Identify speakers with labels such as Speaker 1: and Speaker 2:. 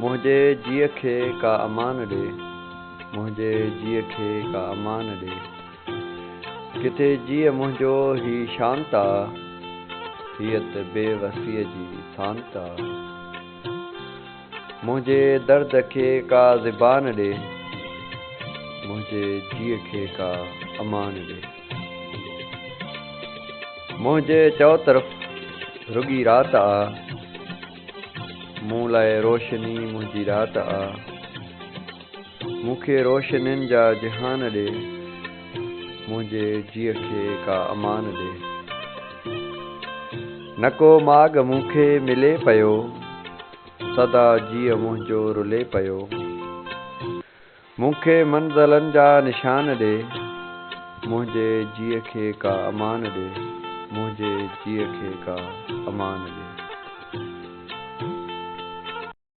Speaker 1: मुझे जीअ खे का अमान ॾे, मुझे जीअ खे का अमान ॾे। किथे जीअ मुंहिंजो ही शांता, हीअ त बेवसीअ जी सांता। मुझे दर्द खे का ज़बान ॾे, मुझे जीअ खे का अमान ॾे। मुझे चौ तरफ़ रुगी रात आ, मूं लाइ रोशनी मुंहिंजी रात आ। मूंखे रोशनियुनि जा जहान ॾे, मुंहिंजे जीअ खे का अमान ॾे। न को माॻ मूंखे मिले पियो, सदा जीअ मुंहिंजो रुले पियो। मूंखे मंज़िलनि जा निशान ॾे, मुंहिंजे जीअ खे का अमान ॾे, मुंहिंजे जीअ खे का अमान ॾे।